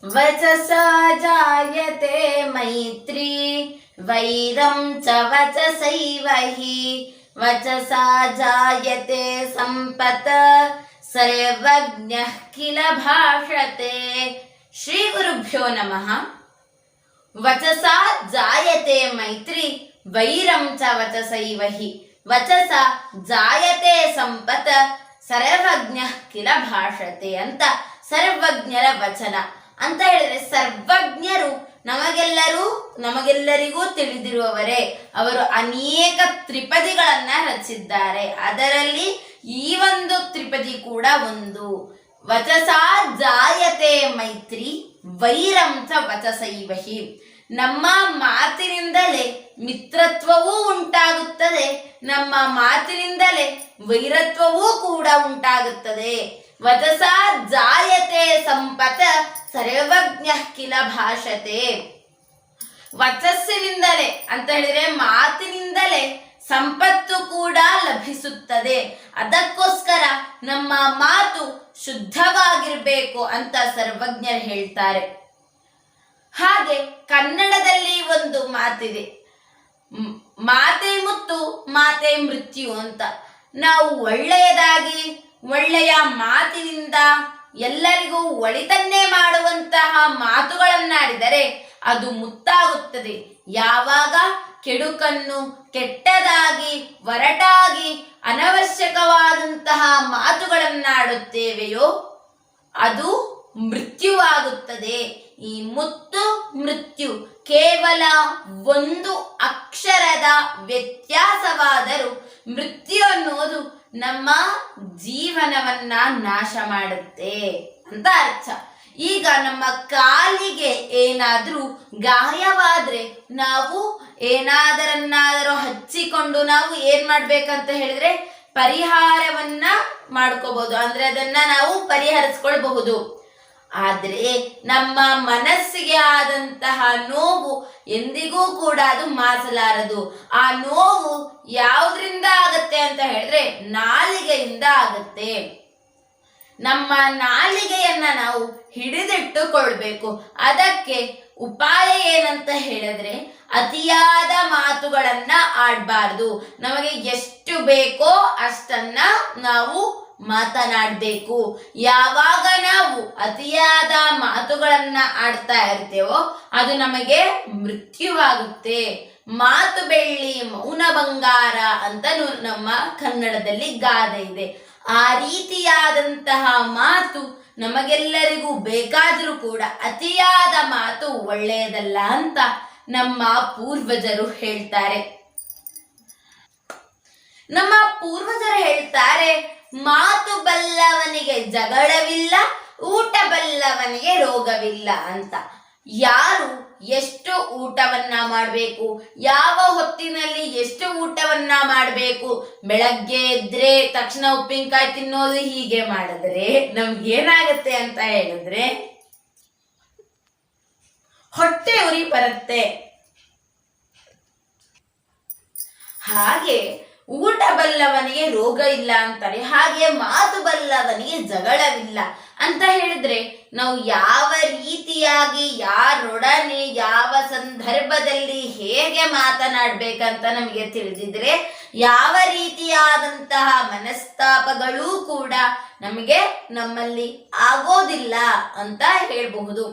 वचसा जायते मैत्री वैरं च वचसैव हि वचसा जायते संपत् सर्वज्ञः किल भाषते. ಶ್ರೀ ಗುರುಭ್ಯೋ ನಮಃ. ವಚಸಾ ಜಾಯತೆ ಮೈತ್ರಿ ವೈರಂ ಚ ವಚಸೈವ ಹಿ ವಚಸ ಜಾಯತೆ ಸಂಪತ್ ಸರ್ವಜ್ಞಃ ಕಿಲ ಭಾಷತೆ ಅಂತ ಸರ್ವಜ್ಞರ ವಚನ ಅಂತ ಹೇಳಿದ್ರೆ, ಸರ್ವಜ್ಞರು ನಮಗೆಲ್ಲರಿಗೂ ತಿಳಿದಿರುವವರೇ. ಅವರು ಅನೇಕ ತ್ರಿಪದಿಗಳನ್ನ ರಚಿಸಿದ್ದಾರೆ. ಅದರಲ್ಲಿ ಈ ಒಂದು ತ್ರಿಪದಿ ಕೂಡ ಒಂದು. ವಚಸಾ ಜಾಯತೆ ಮೈತ್ರಿ ವೈರಂ ಚ ವಚಸೈವ ಹಿ. ನಮ್ಮ ಮಾತಿನಿಂದಲೇ ಮಿತ್ರತ್ವವೂ ಉಂಟಾಗುತ್ತದೆ, ನಮ್ಮ ಮಾತಿನಿಂದಲೇ ವೈರತ್ವವೂ ಕೂಡ ಉಂಟಾಗುತ್ತದೆ. ವಚಸಾ ಜಾಯತೆ ಸಂಪತ್ ಸರ್ವಜ್ಞಃ ಕಿಲ ಭಾಷತೆ. ವಚಸ್ಸಿನಿಂದಲೇ ಅಂತ ಹೇಳಿದ್ರೆ ಮಾತಿನಿಂದಲೇ ಸಂಪತ್ತು ಕೂಡ ಲಭಿಸುತ್ತದೆ. ಅದಕ್ಕೋಸ್ಕರ ನಮ್ಮ ಮಾತು ಶುದ್ಧವಾಗಿರಬೇಕು ಅಂತ ಸರ್ವಜ್ಞರು ಹೇಳ್ತಾರೆ. ಹಾಗೆ ಕನ್ನಡದಲ್ಲಿ ಒಂದು ಮಾತಿದೆ, ಮಾತೆ ಮುತ್ತು ಮಾತೆ ಮೃತ್ಯು ಅಂತ. ನಾವು ಒಳ್ಳೆಯದಾಗಿ ಒಳ್ಳೆಯ ಮಾತಿನಿಂದ ಎಲ್ಲರಿಗೂ ಒಳಿತನ್ನೇ ಮಾಡುವಂತಹ ಮಾತುಗಳನ್ನಾಡಿದರೆ ಅದು ಮುತ್ತಾಗುತ್ತದೆ. ಯಾವಾಗ ಕೆಡುಕನ್ನು ಕೆಟ್ಟದಾಗಿ ಒರಟಾಗಿ ಅನವಶ್ಯಕವಾದಂತಹ ಮಾತುಗಳನ್ನಾಡುತ್ತೇವೆಯೋ ಅದು ಮೃತ್ಯುವಾಗುತ್ತದೆ. ಈ ಮುತ್ತು ಮೃತ್ಯು ಕೇವಲ ಒಂದು ಅಕ್ಷರದ ವ್ಯತ್ಯಾಸವಾದರೂ ಮೃತ್ಯು ಅನ್ನೋದು ನಮ್ಮ ಜೀವನವನ್ನ ನಾಶ ಮಾಡುತ್ತೆ ಅಂತ ಅರ್ಥ. ಈಗ ನಮ್ಮ ಕಾಲಿಗೆ ಏನಾದ್ರೂ ಗಾಯವಾದ್ರೆ ನಾವು ಏನಾದರನ್ನಾದರೂ ಹಚ್ಚಿಕೊಂಡು ನಾವು ಏನ್ ಮಾಡ್ಬೇಕಂತ ಹೇಳಿದ್ರೆ ಪರಿಹಾರವನ್ನ ಮಾಡ್ಕೋಬಹುದು, ಅಂದ್ರೆ ಅದನ್ನ ನಾವು ಪರಿಹರಿಸ್ಕೊಳ್ಬಹುದು. ಆದ್ರೆ ನಮ್ಮ ಮನಸ್ಸಿಗೆ ಆದಂತಹ ನೋವು ಎಂದಿಗೂ ಕೂಡ ಅದು ಮಾಸಲಾರದು. ಆ ನೋವು ಯಾವುದರಿಂದ ಆಗತ್ತೆ ಅಂತ ಹೇಳಿದ್ರೆ ನಾಲಿಗೆಯಿಂದ ಆಗತ್ತೆ. ನಮ್ಮ ನಾಲಿಗೆಯನ್ನ ನಾವು ಹಿಡಿದಿಟ್ಟುಕೊಳ್ಬೇಕು. ಅದಕ್ಕೆ ಉಪಾಯ ಏನಂತ ಹೇಳಿದ್ರೆ ಅತಿಯಾದ ಮಾತುಗಳನ್ನ ಆಡಬಾರ್ದು. ನಮಗೆ ಎಷ್ಟು ಬೇಕೋ ಅಷ್ಟನ್ನ ನಾವು ಮಾತನಾಡಬೇಕು. ಯಾವಾಗ ನಾವು ಅತಿಯಾದ ಮಾತುಗಳನ್ನ ಆಡ್ತಾ ಇರ್ತೇವೋ ಅದು ನಮಗೆ ಮೃತ್ಯುವಾಗುತ್ತೆ. ಮಾತು ಬೆಳ್ಳಿ ಮೌನ ಬಂಗಾರ ಅಂತ ನಮ್ಮ ಕನ್ನಡದಲ್ಲಿ ಗಾದೆ ಇದೆ. ಆ ರೀತಿಯಾದಂತಹ ಮಾತು ನಮಗೆಲ್ಲರಿಗೂ ಬೇಕಾದರೂ ಕೂಡ ಅತಿಯಾದ ಮಾತು ಒಳ್ಳೆಯದಲ್ಲ ಅಂತ ನಮ್ಮ ಪೂರ್ವಜರು ಹೇಳ್ತಾರೆ. ನಮ್ಮ ಪೂರ್ವಜರು ಹೇಳ್ತಾರೆ, ಮಾತು ಬಲ್ಲವನಿಗೆ ಜಗಳವಿಲ್ಲ, ಊಟ ಬಲ್ಲವನಿಗೆ ರೋಗವಿಲ್ಲ ಅಂತ. ಯಾರು ಎಷ್ಟು ಊಟವನ್ನ ಮಾಡಬೇಕು, ಯಾವ ಹೊತ್ತಿನಲ್ಲಿ ಎಷ್ಟು ಊಟವನ್ನ ಮಾಡಬೇಕು, ಬೆಳಗ್ಗೆ ಎದ್ರೆ ತಕ್ಷಣ ಉಪ್ಪಿನಕಾಯಿ ತಿನ್ನೋದು ಹೀಗೆ ಮಾಡಿದ್ರೆ ನಮ್ಗೇನಾಗತ್ತೆ ಅಂತ ಹೇಳಿದ್ರೆ ಹೊಟ್ಟೆ ಉರಿ ಬರುತ್ತೆ. ಹಾಗೆ ಊಟ ಬಲ್ಲವನಿಗೆ ರೋಗ ಇಲ್ಲ ಅಂತಾರೆ. ಹಾಗೆ ಮಾತು ಬಲ್ಲವನಿಗೆ ಜಗಳವಿಲ್ಲ ಅಂತ ಹೇಳಿದ್ರೆ ನಾವು ಯಾವ ರೀತಿಯಾಗಿ ಯಾರೊಡನೆ ಯಾವ ಸಂದರ್ಭದಲ್ಲಿ ಹೇಗೆ ಮಾತನಾಡ್ಬೇಕಂತ ನಮಗೆ ತಿಳಿದಿದ್ರೆ ಯಾವ ರೀತಿಯಾದಂತಹ ಮನಸ್ತಾಪಗಳೂ ಕೂಡ ನಮ್ಮಲ್ಲಿ ಆಗೋದಿಲ್ಲ ಅಂತ ಹೇಳಬಹುದು.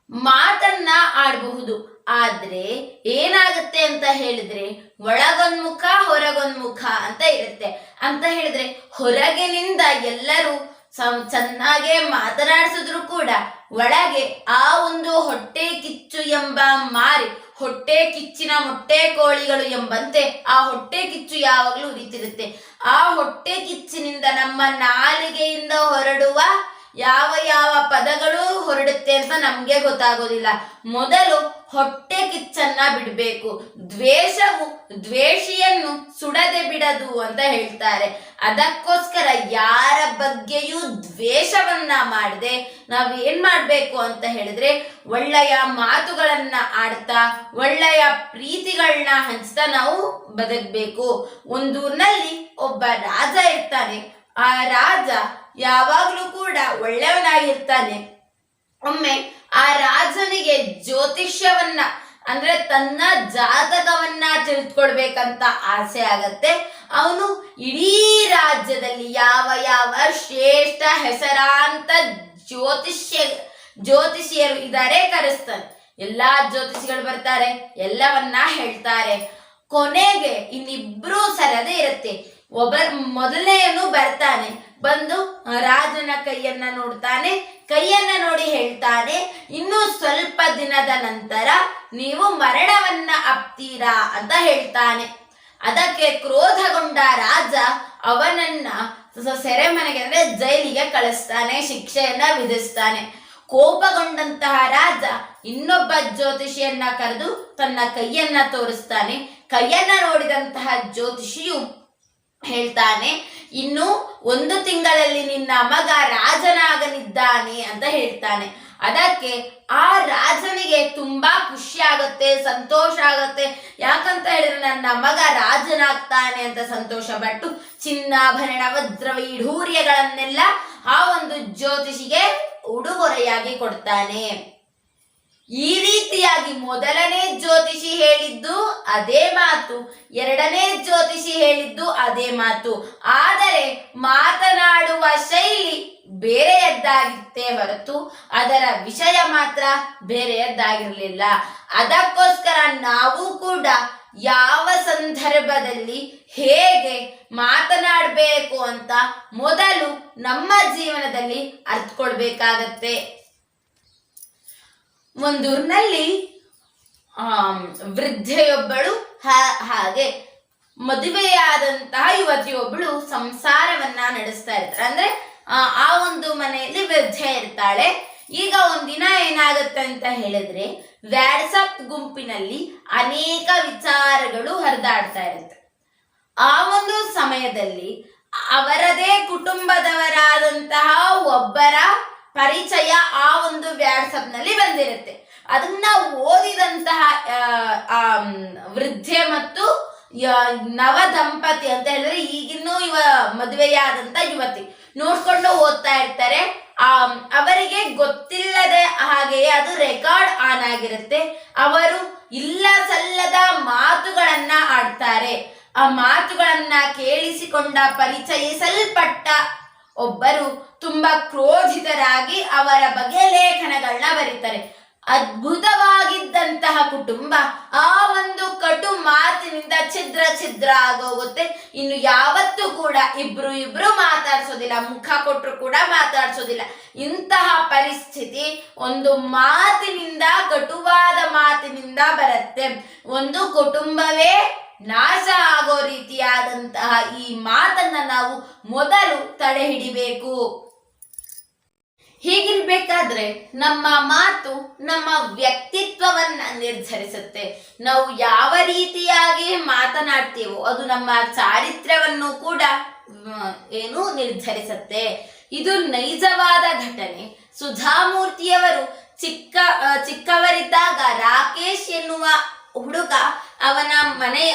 ಮಾತನ್ನ ಆಡಬಹುದು, ಆದ್ರೆ ಏನಾಗುತ್ತೆ ಅಂತ ಹೇಳಿದ್ರೆ ಒಳಗೊಂದ್ಮುಖ ಹೊರಗೊಂದ್ಮುಖ ಅಂತ ಇರುತ್ತೆ. ಅಂತ ಹೇಳಿದ್ರೆ ಹೊರಗಿನಿಂದ ಎಲ್ಲರೂ ಚೆನ್ನಾಗೆ ಮಾತನಾಡಿಸಿದ್ರು ಕೂಡ ಒಳಗೆ ಆ ಒಂದು ಹೊಟ್ಟೆ ಕಿಚ್ಚು ಎಂಬ ಮಾರಿ, ಹೊಟ್ಟೆ ಕಿಚ್ಚಿನ ಮೊಟ್ಟೆ ಕೋಳಿಗಳು ಎಂಬಂತೆ ಆ ಹೊಟ್ಟೆ ಕಿಚ್ಚು ಯಾವಾಗಲೂ ಉರಿತಿರುತ್ತೆ. ಆ ಹೊಟ್ಟೆ ಕಿಚ್ಚಿನಿಂದ ನಮ್ಮ ನಾಲಿಗೆಯಿಂದ ಹೊರಡುವ ಯಾವ ಪದಗಳು ಹೊರಡುತ್ತೆ ಅಂತ ನಮ್ಗೆ ಗೊತ್ತಾಗೋದಿಲ್ಲ. ಮೊದಲು ಹೊಟ್ಟೆ ಕಿಚ್ಚನ್ನ ಬಿಡಬೇಕು. ದ್ವೇಷವು ದ್ವೇಷಿಯನ್ನು ಸುಡದೆ ಬಿಡದು ಅಂತ ಹೇಳ್ತಾರೆ. ಅದಕ್ಕೋಸ್ಕರ ಯಾರ ಬಗ್ಗೆಯೂ ದ್ವೇಷವನ್ನ ಮಾಡದೆ ನಾವು ಏನ್ ಮಾಡ್ಬೇಕು ಅಂತ ಹೇಳಿದ್ರೆ ಒಳ್ಳೆಯ ಮಾತುಗಳನ್ನ ಆಡ್ತಾ ಒಳ್ಳೆಯ ಪ್ರೀತಿಗಳನ್ನ ಹಂಚ್ತಾ ನಾವು ಬದುಕಬೇಕು. ಒಂದೂರಿನಲ್ಲಿ ಒಬ್ಬ ರಾಜ ಇರ್ತಾನೆ. ಆ ರಾಜ ಯಾವಾಗ್ಲೂ ಕೂಡ ಒಳ್ಳೆಯವನಾಗಿರ್ತಾನೆ. ಒಮ್ಮೆ ಆ ರಾಜನಿಗೆ ಜ್ಯೋತಿಷ್ಯವನ್ನ ಅಂದ್ರೆ ತನ್ನ ಜಾತಕವನ್ನ ತಿಳಿದುಕೊಳ್ಬೇಕಂತ ಆಸೆ ಆಗತ್ತೆ. ಅವನು ಇಡೀ ರಾಜ್ಯದಲ್ಲಿ ಯಾವ ಯಾವ ಶ್ರೇಷ್ಠ ಹೆಸರಾಂತ ಜ್ಯೋತಿಷಿಯರು ಇದ್ದಾರೆ ಕರೆಸ್ತಾನೆ. ಎಲ್ಲಾ ಜ್ಯೋತಿಷಿಗಳು ಬರ್ತಾರೆ, ಎಲ್ಲವನ್ನ ಹೇಳ್ತಾರೆ. ಕೊನೆಗೆ ಇನ್ನಿಬ್ರು ಸರದೇ ಇರುತ್ತೆ. ಮೊದಲನೆಯವನು ಬರ್ತಾನೆ, ಬಂದು ರಾಜನ ಕೈಯನ್ನ ನೋಡ್ತಾನೆ. ಕೈಯನ್ನ ನೋಡಿ ಹೇಳ್ತಾನೆ, ಇನ್ನು ಸ್ವಲ್ಪ ದಿನದ ನಂತರ ನೀವು ಮರಣವನ್ನ ಅಪ್ತೀರಾ ಅಂತ ಹೇಳ್ತಾನೆ. ಅದಕ್ಕೆ ಕ್ರೋಧಗೊಂಡ ರಾಜ ಅವನನ್ನ ಸೆರೆಮನೆಗೆ ಅಂದ್ರೆ ಜೈಲಿಗೆ ಕಳಿಸ್ತಾನೆ, ಶಿಕ್ಷೆಯನ್ನ ವಿಧಿಸ್ತಾನೆ. ಕೋಪಗೊಂಡಂತಹ ರಾಜ ಇನ್ನೊಬ್ಬ ಜ್ಯೋತಿಷಿಯನ್ನ ಕರೆದು ತನ್ನ ಕೈಯನ್ನ ತೋರಿಸ್ತಾನೆ. ಕೈಯನ್ನ ನೋಡಿದಂತಹ ಜ್ಯೋತಿಷಿಯು ಹೇಳ್ತಾನೆ, ಇನ್ನು 1 ತಿಂಗಳಲ್ಲಿ ನಿನ್ನ ಮಗ ರಾಜನಾಗಲಿದ್ದಾನೆ ಅಂತ ಹೇಳ್ತಾನೆ. ಅದಕ್ಕೆ ಆ ರಾಜನಿಗೆ ತುಂಬಾ ಖುಷಿ ಆಗುತ್ತೆ, ಸಂತೋಷ ಆಗುತ್ತೆ. ಯಾಕಂತ ಹೇಳಿದ್ರೆ ನನ್ನ ಮಗ ರಾಜನಾಗ್ತಾನೆ ಅಂತ ಸಂತೋಷ ಪಟ್ಟು ಚಿನ್ನಾಭರಣ ವಜ್ರ ವೈಢೂರ್ಯಗಳನ್ನೆಲ್ಲ ಆ ಒಂದು ಜ್ಯೋತಿಷಿಗೆ ಉಡುಗೊರೆಯಾಗಿ ಕೊಡ್ತಾನೆ. ಈ ರೀತಿಯಾಗಿ ಮೊದಲನೇ ಜ್ಯೋತಿಷಿ ಹೇಳಿದ್ದು ಅದೇ ಮಾತು, ಎರಡನೇ ಜ್ಯೋತಿಷಿ ಹೇಳಿದ್ದು ಅದೇ ಮಾತು. ಆದರೆ ಮಾತನಾಡುವ ಶೈಲಿ ಬೇರೆಯದ್ದಾಗಿತ್ತೇ ಹೊರತು ಅದರ ವಿಷಯ ಮಾತ್ರ ಬೇರೆಯದ್ದಾಗಿರಲಿಲ್ಲ. ಅದಕ್ಕೋಸ್ಕರ ನಾವು ಕೂಡ ಯಾವ ಸಂದರ್ಭದಲ್ಲಿ ಹೇಗೆ ಮಾತನಾಡಬೇಕು ಅಂತ ಮೊದಲು ನಮ್ಮ ಜೀವನದಲ್ಲಿ ಅರ್ಥಕೊಳ್ಬೇಕಾಗತ್ತೆ. ಒಂದೂರಿನಲ್ಲಿ ವೃದ್ಧೆಯೊಬ್ಬಳು ಹಾಗೆ ಮದುವೆಯಾದಂತಹ ಯುವತಿಯೊಬ್ಬಳು ಸಂಸಾರವನ್ನ ನಡೆಸ್ತಾ ಇರ್ತಾರೆ. ಅಂದ್ರೆ ಆ ಒಂದು ಮನೆಯಲ್ಲಿ ವೃದ್ಧೆ ಇರ್ತಾಳೆ. ಈಗ ಒಂದಿನ ಏನಾಗುತ್ತೆ ಅಂತ ಹೇಳಿದ್ರೆ ವ್ಯಾಟ್ಸಪ್ ಗುಂಪಿನಲ್ಲಿ ಅನೇಕ ವಿಚಾರಗಳು ಹರಿದಾಡ್ತಾ ಇರುತ್ತೆ. ಆ ಒಂದು ಸಮಯದಲ್ಲಿ ಅವರದೇ ಕುಟುಂಬದವರಾದಂತಹ ಒಬ್ಬರ ಪರಿಚಯ ಆ ಒಂದು ವ್ಯಾಟ್ಸಪ್ ನಲ್ಲಿ ಬಂದಿರುತ್ತೆ. ಅದನ್ನ ಓದಿದಂತಹ ವೃದ್ಧೆ ಮತ್ತು ನವ ದಂಪತಿ ಅಂತ ಹೇಳಿದ್ರೆ ಈಗಿನ್ನೂ ಮದುವೆಯಾದಂತ ಯುವತಿ ನೋಡ್ಕೊಂಡು ಓದ್ತಾ ಇರ್ತಾರೆ. ಅವರಿಗೆ ಗೊತ್ತಿಲ್ಲದೆ ಹಾಗೆಯೇ ಅದು ರೆಕಾರ್ಡ್ ಆನ್ ಆಗಿರುತ್ತೆ. ಅವರು ಇಲ್ಲ ಸಲ್ಲದ ಮಾತುಗಳನ್ನ ಆಡ್ತಾರೆ. ಆ ಮಾತುಗಳನ್ನ ಕೇಳಿಸಿಕೊಂಡ ಪರಿಚಯಿಸಲ್ಪಟ್ಟ ಒಬ್ಬರು ತುಂಬಾ ಕ್ರೋಧಿತರಾಗಿ ಅವರ ಬಗ್ಗೆ ಲೇಖನಗಳನ್ನ ಬರೀತಾರೆ. ಅದ್ಭುತವಾಗಿದ್ದಂತಹ ಕುಟುಂಬ ಆ ಒಂದು ಕಟು ಮಾತಿನಿಂದ ಛಿದ್ರ ಆಗೋಗುತ್ತೆ. ಇನ್ನು ಯಾವತ್ತೂ ಕೂಡ ಇಬ್ರು ಮಾತಾಡ್ಸೋದಿಲ್ಲ, ಮುಖ ಕೊಟ್ಟರು ಕೂಡ ಮಾತಾಡ್ಸೋದಿಲ್ಲ. ಇಂತಹ ಪರಿಸ್ಥಿತಿ ಒಂದು ಮಾತಿನಿಂದ, ಕಟುವಾದ ಮಾತಿನಿಂದ ಬರುತ್ತೆ. ಒಂದು ಕುಟುಂಬವೇ ನಾಶ ಆಗೋ ರೀತಿಯಾದಂತಹ ಈ ಮಾತನ್ನ ನಾವು ಮೊದಲು ತಡೆ ಹಿಡಿಬೇಕು. ಹೀಗಿರ್ಬೇಕಾದ್ರೆ ನಮ್ಮ ಮಾತು ನಮ್ಮ ವ್ಯಕ್ತಿತ್ವವನ್ನ ನಿರ್ಧರಿಸುತ್ತೆ. ನಾವು ಯಾವ ರೀತಿಯಾಗಿ ಮಾತನಾಡ್ತೀವೋ ಅದು ನಮ್ಮ ಚಾರಿತ್ರ್ಯವನ್ನು ಕೂಡ ನಿರ್ಧರಿಸುತ್ತೆ. ಇದು ನೈಜವಾದ ಘಟನೆ. ಸುಧಾಮೂರ್ತಿಯವರು ಚಿಕ್ಕವರಿದ್ದಾಗ ರಾಕೇಶ್ ಎನ್ನುವ ಹುಡುಗ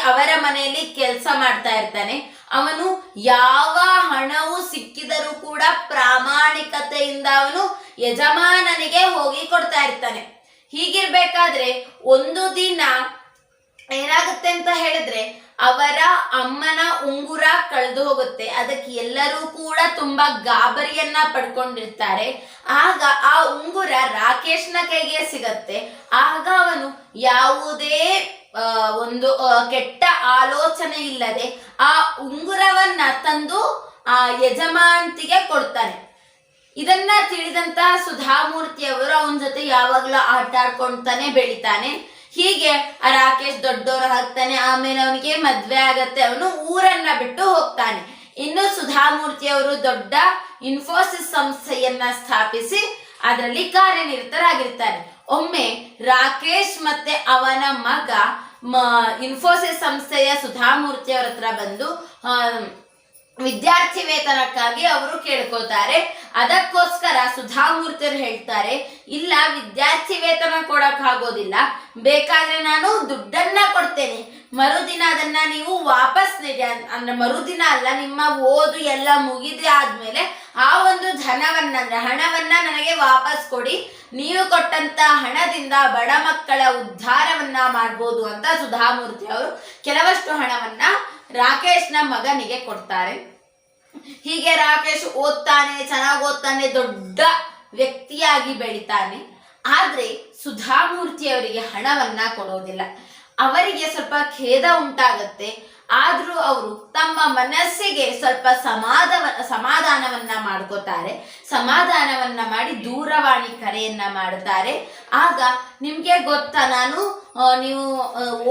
ಅವರ ಮನೆಯಲ್ಲಿ ಕೆಲಸ ಮಾಡ್ತಾ ಇರ್ತಾನೆ. ಅವನು ಯಾವ ಹಣವು ಸಿಕ್ಕಿದರೂ ಕೂಡ ಪ್ರಾಮಾಣಿಕತೆಯಿಂದ ಅವನು ಯಜಮಾನನಿಗೆ ಹೋಗಿ ಕೊಡ್ತಾ ಇರ್ತಾನೆ. ಹೀಗಿರ್ಬೇಕಾದ್ರೆ ಒಂದು ದಿನ ಏನಾಗುತ್ತೆ ಅಂತ ಹೇಳಿದ್ರೆ ಅವರ ಅಮ್ಮನ ಉಂಗುರ ಕಳೆದು ಹೋಗುತ್ತೆ. ಅದಕ್ಕೆ ಎಲ್ಲರೂ ಕೂಡ ತುಂಬಾ ಗಾಬರಿಯನ್ನ ಪಡ್ಕೊಂಡಿರ್ತಾರೆ. ಆಗ ಆ ಉಂಗುರ ರಾಕೇಶ್ನ ಕೈಗೆ ಸಿಗತ್ತೆ. ಆಗ ಅವನು ಯಾವುದೇ ಒಂದು ಕೆಟ್ಟ ಆಲೋಚನೆ ಇಲ್ಲದೆ ಆ ಉಂಗುರವನ್ನ ತಂದು ಆ ಯಜಮಾಂತಿಗೆ ಕೊಡ್ತಾನೆ. ಇದನ್ನ ತಿಳಿದಂತಹ ಸುಧಾಮೂರ್ತಿಯವರು ಅವನ ಜೊತೆ ಯಾವಾಗ್ಲೂ ಆಟ ಆಡ್ಕೊಂತಾನೆ ಬೆಳಿತಾನೆ. ಹೀಗೆ ಆ ರಾಕೇಶ್ ದೊಡ್ಡವರು ಆಗ್ತಾನೆ. ಆಮೇಲೆ ಅವನಿಗೆ ಮದ್ವೆ ಆಗತ್ತೆ. ಅವನು ಊರನ್ನ ಬಿಟ್ಟು ಹೋಗ್ತಾನೆ. ಇನ್ನು ಸುಧಾಮೂರ್ತಿ ಅವರು ದೊಡ್ಡ ಇನ್ಫೋಸಿಸ್ ಸಂಸ್ಥೆಯನ್ನ ಸ್ಥಾಪಿಸಿ ಅದರಲ್ಲಿ ಕಾರ್ಯನಿರತರಾಗಿರ್ತಾರೆ. ಒಮ್ಮೆ ರಾಕೇಶ್ ಮತ್ತೆ ಅವನ ಮಗ ಇನ್ಫೋಸಿಸ್ ಸಂಸ್ಥೆಯ ಸುಧಾಮೂರ್ತಿ ಅವರ ಹತ್ರ ಬಂದು ವಿದ್ಯಾರ್ಥಿ ವೇತನಕ್ಕಾಗಿ ಅವರು ಕೇಳ್ಕೋತಾರೆ. ಅದಕ್ಕೋಸ್ಕರ ಸುಧಾಮೂರ್ತಿಯವರು ಹೇಳ್ತಾರೆ, ಇಲ್ಲ ವಿದ್ಯಾರ್ಥಿ ವೇತನ ಕೊಡಕ್ ಆಗೋದಿಲ್ಲ, ಬೇಕಾದ್ರೆ ನಾನು ದುಡ್ಡನ್ನ ಕೊಡ್ತೇನೆ, ಮರುದಿನ ಅದನ್ನ ನೀವು ವಾಪಸ್ ನೀಡಿ. ಅಂದ್ರೆ ಮರುದಿನ ಅಲ್ಲ, ನಿಮ್ಮ ಓದು ಎಲ್ಲ ಮುಗಿದೇ ಆದ್ಮೇಲೆ ಆ ಒಂದು ಧನವನ್ನ ಅಂದ್ರೆ ಹಣವನ್ನ ನನಗೆ ವಾಪಸ್ ಕೊಡಿ, ನೀವು ಕೊಟ್ಟಂತ ಹಣದಿಂದ ಬಡ ಮಕ್ಕಳ ಉದ್ಧಾರವನ್ನ ಮಾಡ್ಬೋದು ಅಂತ ಸುಧಾಮೂರ್ತಿ ಅವರು ಕೆಲವಷ್ಟು ಹಣವನ್ನ ರಾಕೇಶ್ನ ಮಗನಿಗೆ ಕೊಡ್ತಾರೆ. ಹೀಗೆ ರಾಕೇಶ್ ಓದ್ತಾನೆ, ಚೆನ್ನಾಗಿ ಓದ್ತಾನೆ, ದೊಡ್ಡ ವ್ಯಕ್ತಿಯಾಗಿ ಬೆಳಿತಾನೆ. ಆದ್ರೆ ಸುಧಾಮೂರ್ತಿ ಅವರಿಗೆ ಹಣವನ್ನ ಕೊಡೋದಿಲ್ಲ. ಅವರಿಗೆ ಸ್ವಲ್ಪ ಖೇದ ಉಂಟಾಗತ್ತೆ. ಆದ್ರೂ ಅವರು ತಮ್ಮ ಮನಸ್ಸಿಗೆ ಸ್ವಲ್ಪ ಸಮಾಧಾನವನ್ನ ಮಾಡ್ಕೋತಾರೆ. ಸಮಾಧಾನವನ್ನ ಮಾಡಿ ದೂರವಾಣಿ ಕರೆಯನ್ನ ಮಾಡುತ್ತಾರೆ. ಆಗ ನಿಮ್ಗೆ ಗೊತ್ತಾ, ನೀವು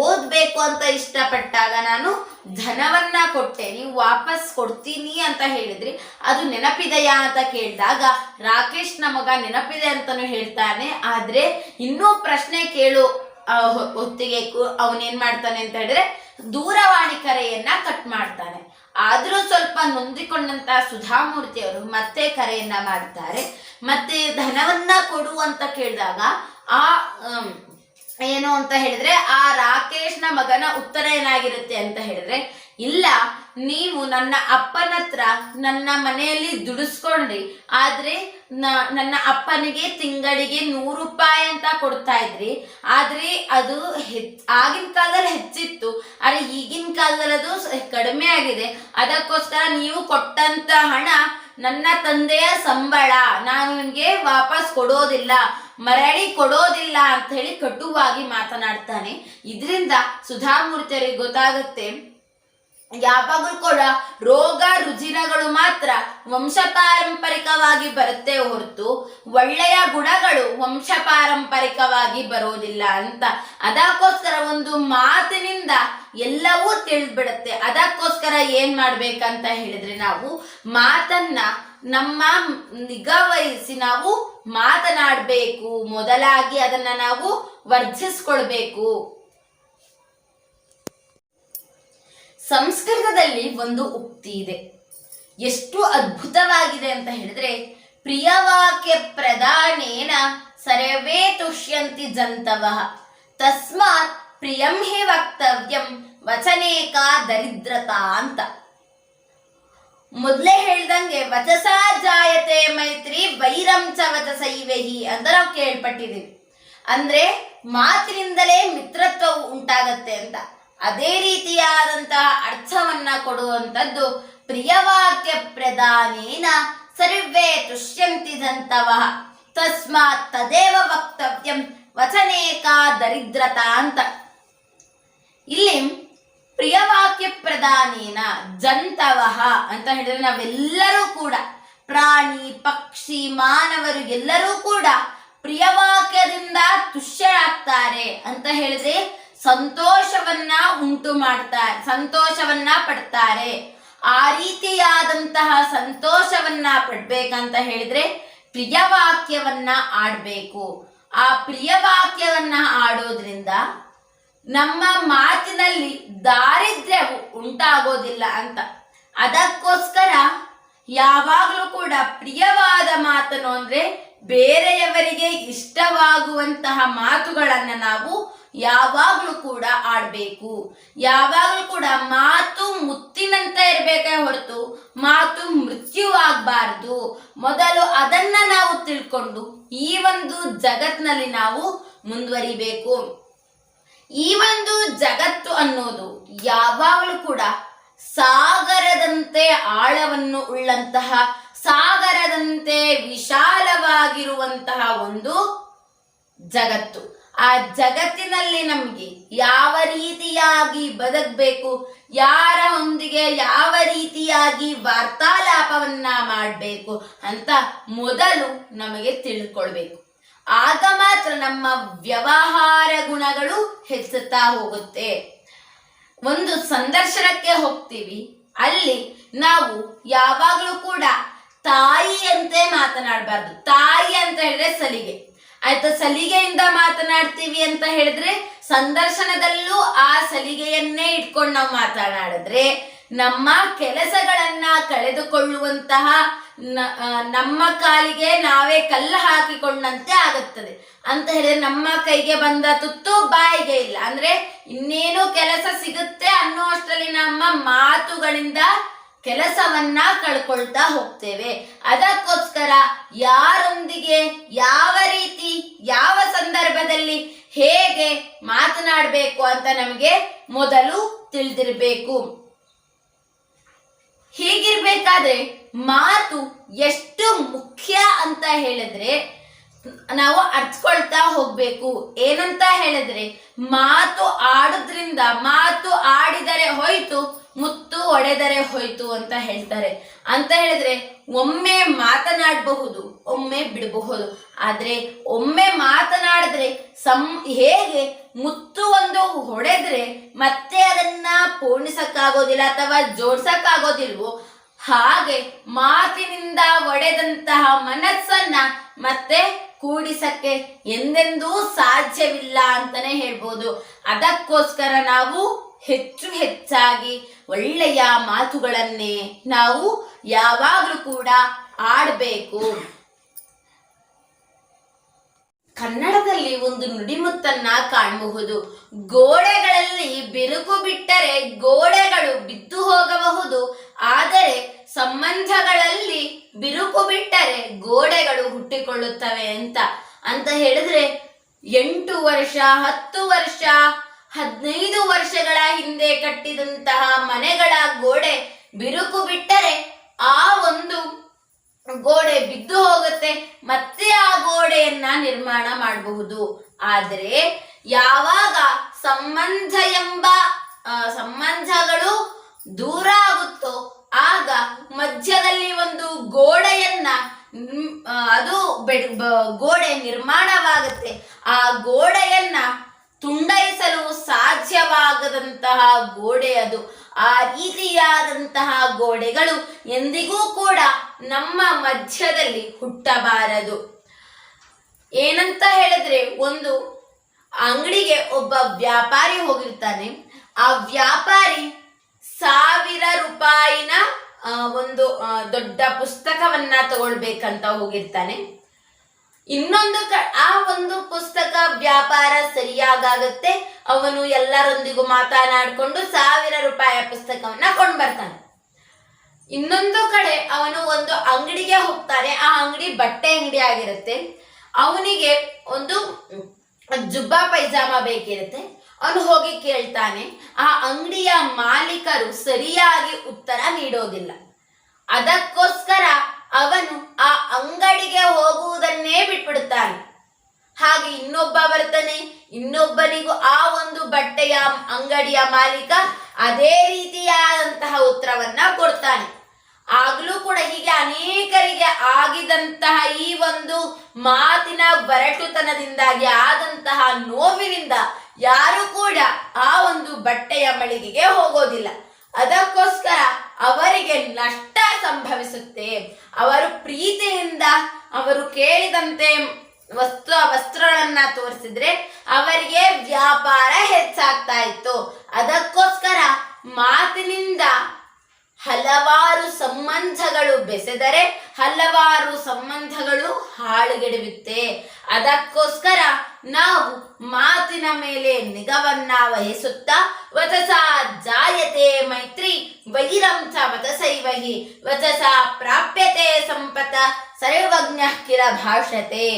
ಓದ್ಬೇಕು ಅಂತ ಇಷ್ಟಪಟ್ಟಾಗ ನಾನು ಧನವನ್ನ ಕೊಟ್ಟೆ, ನೀವು ವಾಪಸ್ ಕೊಡ್ತೀನಿ ಅಂತ ಹೇಳಿದ್ರಿ, ಅದು ನೆನಪಿದೆಯಾ ಅಂತ ಕೇಳಿದಾಗ ರಾಕೇಶ್ನ ಮಗ ನೆನಪಿದೆ ಅಂತಾನು ಹೇಳ್ತಾನೆ. ಆದ್ರೆ ಇನ್ನೂ ಪ್ರಶ್ನೆ ಕೇಳು ಹೊತ್ತಿಗೆ ಅವನೇನ್ ಮಾಡ್ತಾನೆ ಅಂತ ಹೇಳಿದ್ರೆ ದೂರವಾಣಿ ಕರೆಯನ್ನ ಕಟ್ ಮಾಡ್ತಾನೆ. ಆದ್ರೂ ಸ್ವಲ್ಪ ನೊಂದಿಕೊಂಡಂತ ಸುಧಾಮೂರ್ತಿ ಅವರು ಮತ್ತೆ ಕರೆಯನ್ನ ಮಾಡ್ತಾರೆ. ಮತ್ತೆ ಧನವನ್ನ ಕೊಡು ಅಂತ ಕೇಳಿದಾಗ ಏನು ಅಂತ ಹೇಳಿದ್ರೆ ಆ ರಾಕೇಶ್ನ ಮಗನ ಉತ್ತರ ಏನಾಗಿರುತ್ತೆ ಅಂತ ಹೇಳಿದ್ರೆ, ಇಲ್ಲ, ನೀವು ನನ್ನ ಅಪ್ಪನ ಹತ್ರ ನನ್ನ ಮನೆಯಲ್ಲಿ ದುಡಿಸ್ಕೊಂಡ್ರಿ, ಆದ್ರೆ ನನ್ನ ಅಪ್ಪನಿಗೆ ತಿಂಗಳಿಗೆ 100 ರೂಪಾಯಿ ಅಂತ ಕೊಡ್ತಾ ಇದ್ರಿ. ಆದ್ರೆ ಅದು ಆಗಿನ ಕಾಲದಲ್ಲಿ ಹೆಚ್ಚಿತ್ತು, ಆದ್ರೆ ಈಗಿನ ಕಾಲದಲ್ಲಿ ಅದು ಕಡಿಮೆ ಆಗಿದೆ. ಅದಕ್ಕೋಸ್ಕರ ನೀವು ಕೊಟ್ಟಂತ ಹಣ ನನ್ನ ತಂದೆಯ ಸಂಬಳ, ನಾನು ನಿಮಗೆ ವಾಪಸ್ ಕೊಡೋದಿಲ್ಲ, ಮರಳಿ ಕೊಡೋದಿಲ್ಲ ಅಂತ ಹೇಳಿ ಕಟುವಾಗಿ ಮಾತನಾಡ್ತಾನೆ. ಇದರಿಂದ ಸುಧಾಮೂರ್ತಿಯವರಿಗೆ ಗೊತ್ತಾಗುತ್ತೆ, ಯಾವಾಗಲೂ ಕೂಡ ರೋಗ ರುಜಿನಗಳು ಮಾತ್ರ ವಂಶ ಪಾರಂಪರಿಕವಾಗಿ ಬರುತ್ತೆ ಹೊರತು ಒಳ್ಳೆಯ ಗುಣಗಳು ವಂಶ ಪಾರಂಪರಿಕವಾಗಿ ಬರೋದಿಲ್ಲ ಅಂತ. ಅದಕ್ಕೋಸ್ಕರ ಒಂದು ಮಾತಿನಿಂದ ಎಲ್ಲವೂ ತಿಳಿದ್ಬಿಡುತ್ತೆ. ಅದಕ್ಕೋಸ್ಕರ ಏನ್ ಮಾಡ್ಬೇಕಂತ ಹೇಳಿದ್ರೆ, ನಾವು ಮಾತನ್ನ ನಮ್ಮ ನಿಗಾ ವಹಿಸಿ ನಾವು ಮಾತನಾಡಬೇಕು. ಮೊದಲಾಗಿ ಅದನ್ನ ನಾವು ವರ್ಧಿಸ್ಕೊಳ್ಬೇಕು. ಸಂಸ್ಕೃತದಲ್ಲಿ ಒಂದು ಉಕ್ತಿ ಇದೆ, ಎಷ್ಟು ಅದ್ಭುತವಾಗಿದೆ ಅಂತ ಹೇಳಿದ್ರೆ, ಪ್ರಿಯವಾಕ್ಯ ಪ್ರದಾನೇನ ಸರ್ವೇ ತುಷ್ಯಂತಿ ಜಂತವಃ, ತಸ್ಮಾತ್ ಪ್ರಿಯಂ ಹಿ ವಕ್ತವ್ಯಂ ವಚನೇಕ ದರಿದ್ರತಾ ಅಂತ. ಮೊದಲೇ ಹೇಳ್ದಂಗೆ ವಚಸ ಜಾಯತೆ ಮೈತ್ರಿ ವೈರಂ ಚ ವಚಸೈವೇಹಿ ಅಂತ ನಾವು ಕೇಳ್ಪಟ್ಟಿದ್ದೀವಿ. ಅಂದ್ರೆ ಮಾತಿನಿಂದಲೇ ಮಿತ್ರತ್ವವು ಉಂಟಾಗತ್ತೆ ಅಂತ. ಅದೇ ರೀತಿಯಾದಂತಹ ಅರ್ಥವನ್ನ ಕೊಡುವಂಥದ್ದು ಪ್ರಿಯವಾಕ್ಯ ಪ್ರದಾನೇನ ಸರ್ವೇ ತುಷ್ಯಂತಿ ಜಂತವಃ ತಸ್ಮಾತ್ ತದೇವ ವಕ್ತವ್ಯಂ ವಚನೇಕ ದರಿದ್ರತಾ ಅಂತ. ಇಲ್ಲಿ ಪ್ರಿಯವಾಕ್ಯ ಪ್ರದಾನೇನ ಜಂತವಃ ಅಂತ ಹೇಳಿದ್ರೆ ನಾವೆಲ್ಲರೂ ಕೂಡ, ಪ್ರಾಣಿ ಪಕ್ಷಿ ಮಾನವರು ಎಲ್ಲರೂ ಕೂಡ ಪ್ರಿಯವಾಕ್ಯದಿಂದ ತುಷ್ಯರಾಗ್ತಾರೆ ಅಂತ ಹೇಳಿದ್ರೆ ಸಂತೋಷವನ್ನ ಉಂಟು ಮಾಡ್ತಾರೆ, ಸಂತೋಷವನ್ನ ಪಡ್ತಾರೆ. ಆ ರೀತಿಯಾದಂತಹ ಸಂತೋಷವನ್ನ ಪಡ್ಬೇಕಂತ ಹೇಳಿದ್ರೆ ಪ್ರಿಯವಾಕ್ಯವನ್ನ ಆಡ್ಬೇಕು. ಆ ಪ್ರಿಯವಾಕ್ಯವನ್ನ ಆಡೋದ್ರಿಂದ ನಮ್ಮ ಮಾತಿನಲ್ಲಿ ದಾರಿದ್ರ್ಯವು ಉಂಟಾಗೋದಿಲ್ಲ ಅಂತ. ಅದಕ್ಕೋಸ್ಕರ ಯಾವಾಗಲೂ ಕೂಡ ಪ್ರಿಯವಾದ ಮಾತನ್ನು ಅಂದ್ರೆ ಬೇರೆಯವರಿಗೆ ಇಷ್ಟವಾಗುವಂತಹ ಮಾತುಗಳನ್ನ ನಾವು ಯಾವಾಗಲೂ ಕೂಡ ಆಡ್ಬೇಕು. ಯಾವಾಗಲೂ ಕೂಡ ಮಾತು ಮುತ್ತಿನಂತ ಇರ್ಬೇಕೇ ಹೊರತು ಮಾತು ಮೃತ್ಯುವಾಗಬಾರದು. ಮೊದಲು ಅದನ್ನ ನಾವು ತಿಳ್ಕೊಂಡು ಈ ಒಂದು ಜಗತ್ನಲ್ಲಿ ನಾವು ಮುಂದುವರಿಬೇಕು. ಈ ಒಂದು ಜಗತ್ತು ಅನ್ನೋದು ಯಾವಾಗಲೂ ಕೂಡ ಸಾಗರದಂತೆ ಆಳವನ್ನು ಉಳ್ಳಂತಹ, ಸಾಗರದಂತೆ ವಿಶಾಲವಾಗಿರುವಂತಹ ಒಂದು ಜಗತ್ತು. ಆ ಜಗತ್ತಿನಲ್ಲಿ ನಮಗೆ ಯಾವ ರೀತಿಯಾಗಿ ಬದುಕಬೇಕು, ಯಾರ ಹೊಂದಿಗೆ ಯಾವ ರೀತಿಯಾಗಿ ವಾರ್ತಾಲಾಪವನ್ನ ಮಾಡಬೇಕು ಅಂತ ಮೊದಲು ನಮಗೆ ತಿಳ್ಕೊಳ್ಬೇಕು. ಆಗ ಮಾತ್ರ ನಮ್ಮ ವ್ಯವಹಾರ ಗುಣಗಳು ಹೆಚ್ಚುತ್ತಾ ಹೋಗುತ್ತೆ. ಒಂದು ಸಂದರ್ಶನಕ್ಕೆ ಹೋಗ್ತೀವಿ, ಅಲ್ಲಿ ನಾವು ಯಾವಾಗಲೂ ಕೂಡ ತಾಯಿಯಂತೆ ಮಾತನಾಡಬಾರ್ದು. ತಾಯಿ ಅಂತ ಹೇಳಿದ್ರೆ ಸಲಿಗೆ ಆಯ್ತಾ, ಸಲಿಗೆಯಿಂದ ಮಾತನಾಡ್ತೀವಿ ಅಂತ ಹೇಳಿದ್ರೆ ಸಂದರ್ಶನದಲ್ಲೂ ಆ ಸಲಿಗೆಯನ್ನೇ ಇಟ್ಕೊಂಡು ನಾವು ಮಾತನಾಡಿದ್ರೆ ನಮ್ಮ ಕೆಲಸಗಳನ್ನ ಕಳೆದುಕೊಳ್ಳುವಂತಹ ನಮ್ಮ ಕಾಲಿಗೆ ನಾವೇ ಕಲ್ಲು ಹಾಕಿಕೊಂಡಂತೆ ಆಗುತ್ತದೆ. ಅಂತ ಹೇಳಿದ್ರೆ ನಮ್ಮ ಕೈಗೆ ಬಂದ ತುತ್ತು ಬಾಯಿಗೆ ಇಲ್ಲ, ಅಂದ್ರೆ ಇನ್ನೇನು ಕೆಲಸ ಸಿಗುತ್ತೆ ಅನ್ನೋ ಅಷ್ಟರಲ್ಲಿ ನಮ್ಮ ಮಾತುಗಳಿಂದ ಕೆಲಸವನ್ನ ಕಳ್ಕೊಳ್ತಾ ಹೋಗ್ತೇವೆ. ಅದಕ್ಕೋಸ್ಕರ ಯಾರೊಂದಿಗೆ ಯಾವ ರೀತಿ ಯಾವ ಸಂದರ್ಭದಲ್ಲಿ ಹೇಗೆ ಮಾತನಾಡಬೇಕು ಅಂತ ನಮಗೆ ಮೊದಲು ತಿಳಿದಿರಬೇಕು. ಹೀಗಿರ್ಬೇಕಾದ್ರೆ ಮಾತು ಎಷ್ಟು ಮುಖ್ಯ ಅಂತ ಹೇಳಿದ್ರೆ ನಾವು ಅರ್ತ್ಕೊಳ್ತಾ ಹೋಗ್ಬೇಕು. ಏನಂತ ಹೇಳಿದ್ರೆ ಮಾತು ಆಡುದ್ರಿಂದ, ಮಾತು ಆಡಿದರೆ ಹೋಯ್ತು ಮುತ್ತು ಒಡೆದರೆ ಹೋಯ್ತು ಅಂತ ಹೇಳ್ತಾರೆ. ಅಂತ ಹೇಳಿದ್ರೆ ಒಮ್ಮೆ ಮಾತನಾಡಬಹುದು, ಒಮ್ಮೆ ಬಿಡಬಹುದು. ಆದ್ರೆ ಒಮ್ಮೆ ಮಾತನಾಡಿದ್ರೆ ಹೇಗೆ ಮುತ್ತು ಒಂದು ಹೊಡೆದ್ರೆ ಮತ್ತೆ ಅದನ್ನ ಪೂರ್ಣಿಸಕ್ಕಾಗೋದಿಲ್ಲ ಅಥವಾ ಜೋಡ್ಸಕ್ಕಾಗೋದಿಲ್ವೋ, ಹಾಗೆ ಮಾತಿನಿಂದ ಒಡೆದಂತಹ ಮನಸ್ಸನ್ನ ಮತ್ತೆ ಕೂಡಿಸಕ್ಕೆ ಎಂದೆಂದೂ ಸಾಧ್ಯವಿಲ್ಲ ಅಂತಾನೆ ಹೇಳ್ಬೋದು. ಅದಕ್ಕೋಸ್ಕರ ನಾವು ಹೆಚ್ಚು ಹೆಚ್ಚಾಗಿ ಒಳ್ಳೆಯ ಮಾತುಗಳನ್ನೇ ನಾವು ಯಾವಾಗಲೂ ಕೂಡ ಆಡಬೇಕು. ಕನ್ನಡದಲ್ಲಿ ಒಂದು ನುಡಿಮುತ್ತನ್ನ ಕಾಣಬಹುದು. ಗೋಡೆಗಳಲ್ಲಿ ಬಿರುಕು ಬಿಟ್ಟರೆ ಗೋಡೆಗಳು ಬಿದ್ದು ಹೋಗಬಹುದು, ಆದರೆ ಸಂಬಂಧಗಳಲ್ಲಿ ಬಿರುಕು ಬಿಟ್ಟರೆ ಗೋಡೆಗಳು ಹುಟ್ಟಿಕೊಳ್ಳುತ್ತವೆ ಅಂತ ಹೇಳಿದ್ರೆ 8 ವರ್ಷ 10 ವರ್ಷ 15 ವರ್ಷಗಳ ಹಿಂದೆ ಕಟ್ಟಿದಂತಹ ಮನೆಗಳ ಗೋಡೆ ಬಿರುಕು ಬಿಟ್ಟರೆ ಆ ಒಂದು ಗೋಡೆ ಬಿದ್ದು ಹೋಗುತ್ತೆ, ಮತ್ತೆ ಆ ಗೋಡೆಯನ್ನ ನಿರ್ಮಾಣ ಮಾಡಬಹುದು. ಆದರೆ ಯಾವಾಗ ಸಂಬಂಧಗಳು ದೂರ ಆಗುತ್ತೋ ಆಗ ಮಧ್ಯದಲ್ಲಿ ಒಂದು ಗೋಡೆಯನ್ನ ಗೋಡೆ ನಿರ್ಮಾಣವಾಗುತ್ತೆ. ಆ ಗೋಡೆಯನ್ನ ತುಂಡೈಸಲು ಸಾಧ್ಯವಾಗದಂತಹ ಗೋಡೆ ಅದು. ಆ ರೀತಿಯಾದಂತಹ ಗೋಡೆಗಳು ಎಂದಿಗೂ ಕೂಡ ನಮ್ಮ ಮಧ್ಯದಲ್ಲಿ ಹುಟ್ಟಬಾರದು. ಏನಂತ ಹೇಳಿದ್ರೆ, ಒಂದು ಅಂಗಡಿಗೆ ಒಬ್ಬ ವ್ಯಾಪಾರಿ ಹೋಗಿರ್ತಾನೆ. ಆ ವ್ಯಾಪಾರಿ 1000 ರೂಪಾಯಿನ ಒಂದು ದೊಡ್ಡ ಪುಸ್ತಕವನ್ನ ತಗೊಳ್ಬೇಕಂತ ಹೋಗಿರ್ತಾನೆ. ಇನ್ನೊಂದು ಆ ಒಂದು ಪುಸ್ತಕ ವ್ಯಾಪಾರ ಸರಿಯಾಗತ್ತೆ, ಅವನು ಎಲ್ಲರೊಂದಿಗೂ ಮಾತನಾಡಿಕೊಂಡು 1000 ರೂಪಾಯಿಯ ಪುಸ್ತಕವನ್ನ ಕೊಂಡು ಬರ್ತಾನೆ. ಇನ್ನೊಂದು ಕಡೆ ಅವನು ಒಂದು ಅಂಗಡಿಗೆ ಹೋಗ್ತಾನೆ. ಆ ಅಂಗಡಿ ಬಟ್ಟೆ ಅಂಗಡಿ ಆಗಿರುತ್ತೆ. ಅವನಿಗೆ ಒಂದು ಜುಬ್ಬಾ ಪೈಜಾಮ ಬೇಕಿರುತ್ತೆ. ಅವನು ಹೋಗಿ ಕೇಳ್ತಾನೆ. ಆ ಅಂಗಡಿಯ ಮಾಲೀಕರು ಸರಿಯಾಗಿ ಉತ್ತರ ನೀಡೋದಿಲ್ಲ. ಅದಕ್ಕೋಸ್ಕರ ಅವನು ಆ ಅಂಗಡಿಗೆ ಹೋಗುವುದನ್ನೇ ಬಿಟ್ಬಿಡುತ್ತಾನೆ. ಹಾಗೆ ಇನ್ನೊಬ್ಬ ಬರ್ತಾನೆ. ಇನ್ನೊಬ್ಬನಿಗೂ ಆ ಒಂದು ಬಟ್ಟೆಯ ಅಂಗಡಿಯ ಮಾಲೀಕ ಅದೇ ರೀತಿಯಾದಂತಹ ಉತ್ತರವನ್ನ ಕೊಡ್ತಾನೆ. ಆಗ್ಲೂ ಕೂಡ ಹೀಗೆ ಅನೇಕರಿಗೆ ಆಗಿದಂತಹ ಈ ಒಂದು ಮಾತಿನ ಬರಟುತನದಿಂದಾಗಿ ಆದಂತಹ ನೋವಿನಿಂದ ಯಾರು ಕೂಡ ಆ ಒಂದು ಬಟ್ಟೆಯ ಮಳಿಗೆಗೆ ಹೋಗೋದಿಲ್ಲ. ಅದಕ್ಕೋಸ್ಕರ ಅವರಿಗೆ ನಷ್ಟ ಸಂಭವಿಸುತ್ತೆ. ಅವರು ಪ್ರೀತಿಯಿಂದ ಅವರು ಕೇಳಿದಂತೆ ವಸ್ತ್ರಗಳನ್ನ ತೋರಿಸಿದ್ರೆ ಅವರಿಗೆ ವ್ಯಾಪಾರ ಹೆಚ್ಚಾಗ್ತಾ ಇತ್ತು. ಅದಕ್ಕೋಸ್ಕರ ಮಾತಿನಿಂದ ಹಲವಾರು ಸಂಬಂಧಗಳು ಬೆಸೆದರೆ ಹಲವಾರು ಸಂಬಂಧಗಳು ಹಾಳುಗೆಡುತ್ತೆ. ಅದಕ್ಕೋಸ್ಕರ ನಾವು ಮಾತಿನ ಮೇಲೆ ನಿಗವನ್ನ ವಹಿಸುತ್ತಾ ವಚಸಾ ಜಾಯತೆ ಮೈತ್ರಿ ವೈರಂ ಚ ವಚಸೈವಹಿ ವಚಸಾ ಪ್ರಾಪ್ಯತೆ ಸಂಪತ ಸರ್ವಜ್ಞ ಕಿರ ಭಾಷತೆ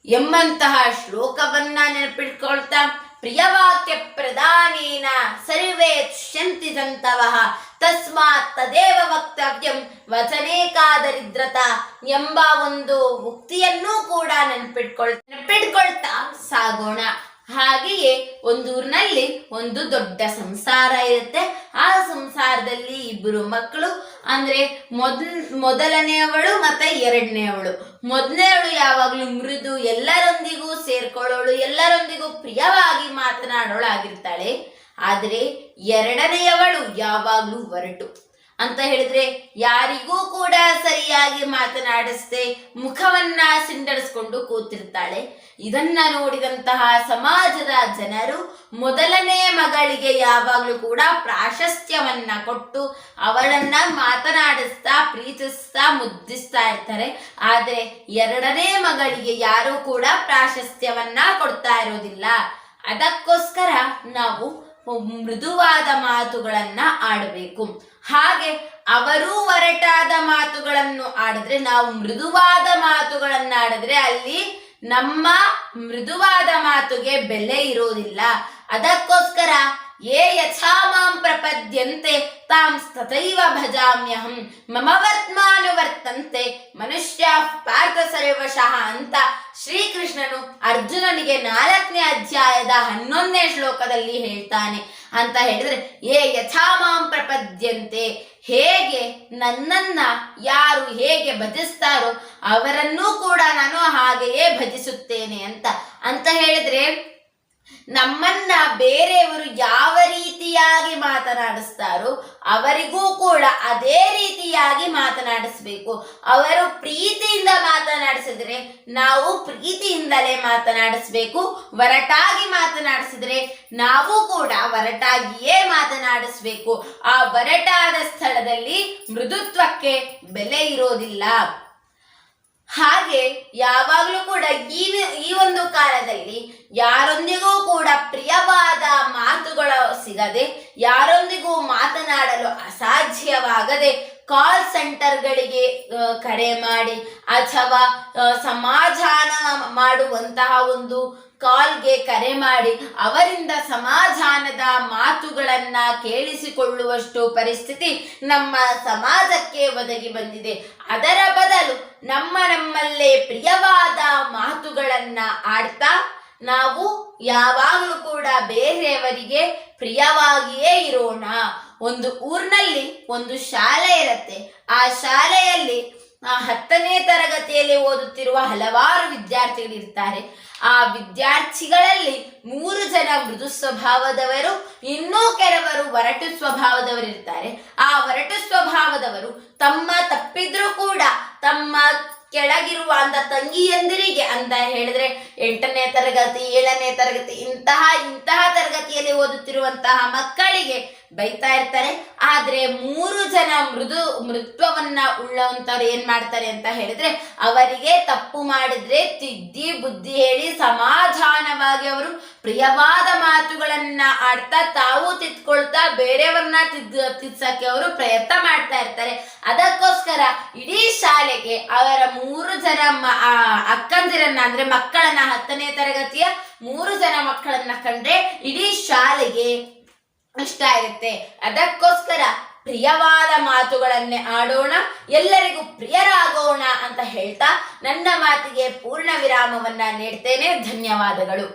ಎಂಬಂತಹ ಶ್ಲೋಕವನ್ನ ನೆನಪಿಟ್ಕೊಳ್ತಾ, ಪ್ರಿಯವಾಕ್ಯ ಪ್ರಧಾನೇನ ಸರ್ವೇ ತುಷ್ಯಂತಿ ಜಂತವಃ ತಸ್ಮಾತ್ ತದೇವ ವಕ್ತವ್ಯಂ ವಚನೇಕಾದರಿದ್ರತ ಎಂಬ ಒಂದು ಉಕ್ತಿಯನ್ನು ಕೂಡ ನೆನಪಿಟ್ಕೊಳ್ತಾ ಸಾಗೋಣ. ಹಾಗೆಯೇ ಒಂದೂರಿನಲ್ಲಿ ಒಂದು ದೊಡ್ಡ ಸಂಸಾರ ಇರುತ್ತೆ. ಆ ಸಂಸಾರದಲ್ಲಿ 2 ಮಕ್ಕಳು, ಅಂದ್ರೆ ಮೊದಲನೆಯವಳು ಮತ್ತೆ ಎರಡನೆಯವಳು. ಮೊದಲನೆಯವಳು ಯಾವಾಗ್ಲೂ ಮೃದು, ಎಲ್ಲರೊಂದಿಗೂ ಸೇರ್ಕೊಳ್ಳೋಳು, ಎಲ್ಲರೊಂದಿಗೂ ಪ್ರಿಯವಾಗಿ ಮಾತನಾಡೋಳು ಆಗಿರ್ತಾಳೆ. ಆದರೆ ಎರಡನೆಯವಳು ಯಾವಾಗ್ಲೂ ಒರಟು. ಅಂತ ಹೇಳಿದ್ರೆ ಯಾರಿಗೂ ಕೂಡ ಸರಿಯಾಗಿ ಮಾತನಾಡಿಸದೆ ಮುಖವನ್ನ ಸಿಂಡರಿಸ್ಕೊಂಡು ಕೂತಿರ್ತಾಳೆ. ಇದನ್ನ ನೋಡಿದಂತಹ ಸಮಾಜದ ಜನರು ಮೊದಲನೇ ಮಗಳಿಗೆ ಯಾವಾಗಲೂ ಕೂಡ ಪ್ರಾಶಸ್ತ್ಯವನ್ನ ಕೊಟ್ಟು ಅವಳನ್ನ ಮಾತನಾಡಿಸ್ತಾ ಪ್ರೀತಿಸ್ತಾ ಮುದ್ದಿಸ್ತಾ ಇರ್ತಾರೆ. ಆದ್ರೆ ಎರಡನೇ ಮಗಳಿಗೆ ಯಾರು ಕೂಡ ಪ್ರಾಶಸ್ತ್ಯವನ್ನ ಕೊಡ್ತಾ ಇರೋದಿಲ್ಲ. ಅದಕ್ಕೋಸ್ಕರ ನಾವು ಮೃದುವಾದ ಮಾತುಗಳನ್ನ ಆಡಬೇಕು. ಹಾಗೆ ಅವರು ಒರಟಾದ ಮಾತುಗಳನ್ನು ಆಡಿದ್ರೆ, ನಾವು ಮೃದುವಾದ ಮಾತುಗಳನ್ನ ಆಡಿದ್ರೆ ಅಲ್ಲಿ ನಮ್ಮ ಮೃದುವಾದ ಮಾತುಗೆ ಬೆಲೆ ಇರೋದಿಲ್ಲ. ಅದಕ್ಕೋಸ್ಕರ ಯೇ ಯಥಾ ಮಾಂ ಪ್ರಪದ್ಯಂತೆ ತಾಂ ತಥೈವ ಭಜಾಮ್ಯಹಂ ಮಮ ವರ್ತ್ಮಾನುವರ್ತಂತೆ ಮನುಷ್ಯ ಪಾರ್ಥ ಸರ್ವಶಃ ಅಂತ ಶ್ರೀಕೃಷ್ಣನು ಅರ್ಜುನನಿಗೆ 4ನೇ ಅಧ್ಯಾಯದ 11ನೇ ಶ್ಲೋಕದಲ್ಲಿ ಹೇಳ್ತಾನೆ. ಅಂತ ಹೇಳಿದ್ರೆ ಯೇ ಯಥಾ ಮಾಂ ಪ್ರಪದ್ಯಂತೆ, ಹೇಗೆ ನನ್ನನ್ನ ಯಾರು ಹೇಗೆ ಭಜಿಸ್ತಾರೋ ಅವರನ್ನೂ ಕೂಡ ನಾನು ಹಾಗೆಯೇ ಭಜಿಸುತ್ತೇನೆ ಅಂತ ಹೇಳಿದ್ರೆ ನಮ್ಮನ್ನ ಬೇರೆಯವರು ಯಾವ ರೀತಿಯಾಗಿ ಮಾತನಾಡಿಸ್ತಾರೋ ಅವರಿಗೂ ಕೂಡ ಅದೇ ರೀತಿಯಾಗಿ ಮಾತನಾಡಿಸ್ಬೇಕು. ಅವರು ಪ್ರೀತಿಯಿಂದ ಮಾತನಾಡಿಸಿದ್ರೆ ನಾವು ಪ್ರೀತಿಯಿಂದಲೇ ಮಾತನಾಡಿಸ್ಬೇಕು. ಒರಟಾಗಿ ಮಾತನಾಡಿಸಿದ್ರೆ ನಾವು ಕೂಡ ಒರಟಾಗಿಯೇ ಮಾತನಾಡಿಸ್ಬೇಕು. ಆ ಒರಟಾದ ಸ್ಥಳದಲ್ಲಿ ಮೃದುತ್ವಕ್ಕೆ ಬೆಲೆ ಇರೋದಿಲ್ಲ. ಹಾಗೆ ಯಾವಾಗಲೂ ಕೂಡ ಈ ಒಂದು ಕಾಲದಲ್ಲಿ ಯಾರೊಂದಿಗೂ ಕೂಡ ಪ್ರಿಯವಾದ ಮಾತುಗಳು ಸಿಗದೆ, ಯಾರೊಂದಿಗೂ ಮಾತನಾಡಲು ಅಸಾಧ್ಯವಾಗದೆ ಕಾಲ್ ಸೆಂಟರ್ಗಳಿಗೆ ಕರೆ ಮಾಡಿ ಅಥವಾ ಸಮಾಧಾನ ಮಾಡುವಂತಹ ಒಂದು ಕಾಲ್ಗೆ ಕರೆ ಮಾಡಿ ಅವರಿಂದ ಸಮಾಧಾನದ ಮಾತುಗಳನ್ನ ಕೇಳಿಸಿಕೊಳ್ಳುವಷ್ಟು ಪರಿಸ್ಥಿತಿ ನಮ್ಮ ಸಮಾಜಕ್ಕೆ ಒದಗಿ ಬಂದಿದೆ. ಅದರ ಬದಲು ನಮ್ಮಲ್ಲೇ ಪ್ರಿಯವಾದ ಮಾತುಗಳನ್ನ ಆಡ್ತಾ ನಾವು ಯಾವಾಗಲೂ ಕೂಡ ಬೇರೆಯವರಿಗೆ ಪ್ರಿಯವಾಗಿಯೇ ಇರೋಣ. ಒಂದು ಊರಿನಲ್ಲಿ ಒಂದು ಶಾಲೆ ಇರುತ್ತೆ. ಆ ಶಾಲೆಯಲ್ಲಿ 10ನೇ ತರಗತಿಯಲ್ಲಿ ಓದುತ್ತಿರುವ ಹಲವಾರು ವಿದ್ಯಾರ್ಥಿಗಳಿರ್ತಾರೆ. ಆ ವಿದ್ಯಾರ್ಥಿಗಳಲ್ಲಿ 3 ಜನ ಮೃದು ಸ್ವಭಾವದವರು, ಇನ್ನೂ ಕೆಲವರು ಒರಟು ಸ್ವಭಾವದವರಿರ್ತಾರೆ. ಆ ಒರಟು ಸ್ವಭಾವದವರು ತಮ್ಮ ತಪ್ಪಿದ್ರೂ ಕೂಡ ತಮ್ಮ ಕೆಳಗಿರುವ ತಂಗಿಯಂದಿರಿಗೆ ಅಂತ ಹೇಳಿದ್ರೆ 8ನೇ ತರಗತಿ 7ನೇ ತರಗತಿ ಇಂತಹ ತರಗತಿಯಲ್ಲಿ ಓದುತ್ತಿರುವಂತಹ ಮಕ್ಕಳಿಗೆ ಬೈತಾ ಇರ್ತಾರೆ. ಆದ್ರೆ 3 ಜನ ಮೃತ್ವವನ್ನ ಉಳ್ಳವಂತವ್ರು ಏನ್ ಮಾಡ್ತಾರೆ ಅಂತ ಹೇಳಿದ್ರೆ ಅವರಿಗೆ ತಪ್ಪು ಮಾಡಿದ್ರೆ ತಿದ್ದಿ ಬುದ್ಧಿ ಹೇಳಿ ಸಮಾಧಾನವಾಗಿ ಅವರು ಪ್ರಿಯವಾದ ಮಾತುಗಳನ್ನ ಆಡ್ತಾ ತಾವು ತಿದ್ಕೊಳ್ತಾ ಬೇರೆಯವ್ರನ್ನ ತಿದ್ಸಕ್ಕೆ ಅವರು ಪ್ರಯತ್ನ ಮಾಡ್ತಾ ಇರ್ತಾರೆ. ಅದಕ್ಕೋಸ್ಕರ ಇಡೀ ಶಾಲೆಗೆ ಅವರ 3 ಜನ ಅಕ್ಕಂದಿರನ್ನ ಅಂದ್ರೆ ಮಕ್ಕಳನ್ನ 10ನೇ ತರಗತಿಯ 3 ಜನ ಮಕ್ಕಳನ್ನ ಕಂಡ್ರೆ ಇಡೀ ಶಾಲೆಗೆ ಇಷ್ಟ ಇರುತ್ತೆ. ಅದಕ್ಕೋಸ್ಕರ ಪ್ರಿಯವಾದ ಮಾತುಗಳನ್ನೇ ಆಡೋಣ, ಎಲ್ಲರಿಗೂ ಪ್ರಿಯರಾಗೋಣ ಅಂತ ಹೇಳ್ತಾ ನನ್ನ ಮಾತಿಗೆ ಪೂರ್ಣ ವಿರಾಮವನ್ನ ನೀಡ್ತೇನೆ. ಧನ್ಯವಾದಗಳು.